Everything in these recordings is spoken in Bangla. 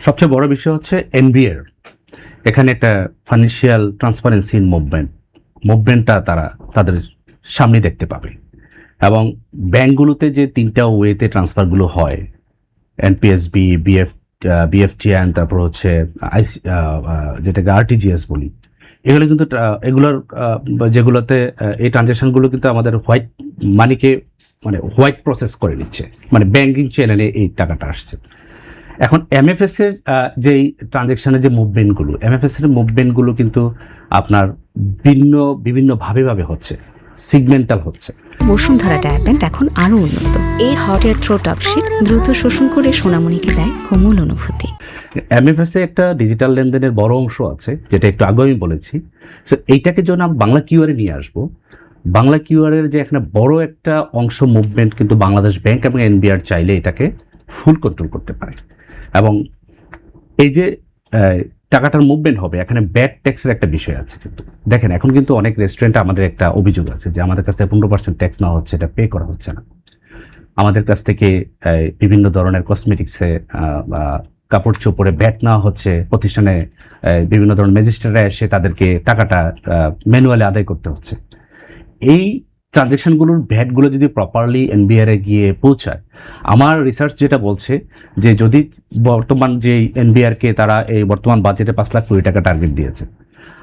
সবচেয়ে বড় বিষয় হচ্ছে এনবিআর, এখানে একটা ফাইন্যান্সিয়াল ট্রান্সপারেন্সি মুভমেন্টটা তারা তাদের সামনে দেখতে পাবে। এবং ব্যাঙ্কগুলোতে যে 3টা ওয়েতে ট্রান্সফারগুলো হয়, এনপিএসবি, বিএফটিআইএন, তারপর হচ্ছে যেটাকে আরটিজিএস বলি, এগুলো কিন্তু এগুলোর যেগুলোতে এই ট্রানজ্যাকশনগুলো কিন্তু আমাদের হোয়াইট মানিকে মানে হোয়াইট প্রসেস করে নিচ্ছে, মানে ব্যাঙ্কিং চ্যানেলে এই টাকাটা আসছে। এখন এমএফএস এর যেই ট্রানজ্যাকশনের যে এমএফএস এর মুভমেন্টগুলো কিন্তু আপনার বিভিন্নভাবে হচ্ছে, সিগমেন্টাল হচ্ছে। বসুন্ধরা ডায়াপেন্ট এখন আরো উন্নত। এই হট এয়ার থ্রো টপশিট দ্রুত শোষণ করে সোনামণিকে দেয় কোমল অনুভূতি। এমএফএস এ একটা ডিজিটাল লেনদেনের বড় অংশ আছে, যেটা একটু আগে আমি বলেছি। সো এইটাকে যখন আমরা বাংলা কিউআরে নিয়ে আসবো, বাংলা কিউআরের যে এখানে বড় একটা অংশ মুভমেন্ট কিন্তু বাংলাদেশ ব্যাংক এবং এনবিআর চাইলে এটাকে ফুল কন্ট্রোল করতে পারে। এবং এই যে টাকাটার মুভমেন্ট হবে, এখানে ব্যাড ট্যাক্সের একটা বিষয় আছে। কিন্তু দেখেন, এখন কিন্তু অনেক রেস্টুরেন্টে আমাদের একটা অভিযোগ আছে যে আমাদের কাছ থেকে 15% ট্যাক্স নেওয়া হচ্ছে, এটা পে করা হচ্ছে না। আমাদের কাছ থেকে বিভিন্ন ধরনের কসমেটিক্সে কাপড় চোপড়ে ব্যাট নেওয়া হচ্ছে, প্রতিষ্ঠানে বিভিন্ন ধরনের ম্যাজিস্ট্রেটরা এসে তাদেরকে টাকাটা ম্যানুয়ালি আদায় করতে হচ্ছে। এই ট্রানজ্যাকশনগুলোর ভ্যাটগুলো যদি প্রপারলি এনবিআরে গিয়ে পৌঁছায়, আমার রিসার্চ যেটা বলছে যে যদি বর্তমান যে এনবিআরকে তারা এই বর্তমান বাজেটে 5 লাখ কোটি টাকা টার্গেট দিয়েছে,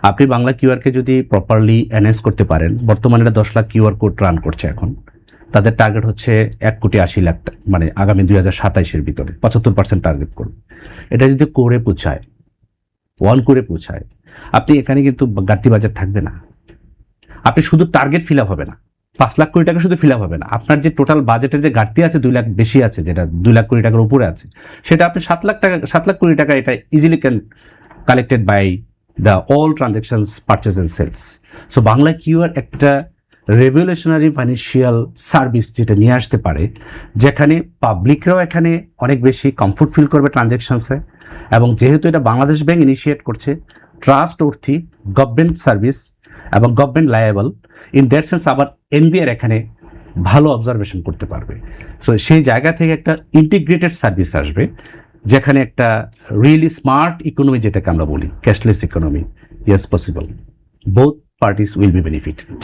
আপনি বাংলা কিউআরকে যদি প্রপারলি এনহ্যান্স করতে পারেন, বর্তমানে এটা 10 লাখ কিউআর কোড রান করছে এখন, তাদের টার্গেট হচ্ছে 1,80,00,000 টাকা, মানে আগামী 2027-এর ভিতরে 75% টার্গেট করবে। এটা যদি করে পৌঁছায়, আপনি এখানে কিন্তু ঘাটতি বাজার থাকবে না। আপনি শুধু টার্গেট ফিল আপ হবে না, 5 লাখ কোটি টাকা শুধু ফিল আপ হবে না, আপনার যে টোটাল বাজেটের যে ঘাটতি আছে 2 লাখ বেশি আছে, যেটা 2 লাখ কোটি টাকার উপরে আছে, সেটা আপনি 7 লাখ কোটি টাকা এটা easily can collected by the all transactions, purchase and sales. So Bangla QR একটা রেভলিউশনারি ফাইন্যান্সিয়াল সার্ভিস যেটা নিয়ে আসতে পারে, যেখানে পাবলিকরাও এখানে অনেক বেশি কমফোর্ট ফিল করবে ট্রানজ্যাকশনসে। এবং যেহেতু এটা বাংলাদেশ ব্যাংক ইনিশিয়েট করছে, ট্রাস্ট অর্থী গভর্নমেন্ট সার্ভিস এবং government liable, in that sense আবার এনবিআর এখানে ভালো অবজারভেশন করতে পারবে। সো সেই জায়গা থেকে একটা ইন্টিগ্রেটেড সার্ভিস আসবে, যেখানে একটা রিয়েলি স্মার্ট ইকোনমি, যেটাকে আমরা বলি cashless economy, yes possible, both parties will be benefited.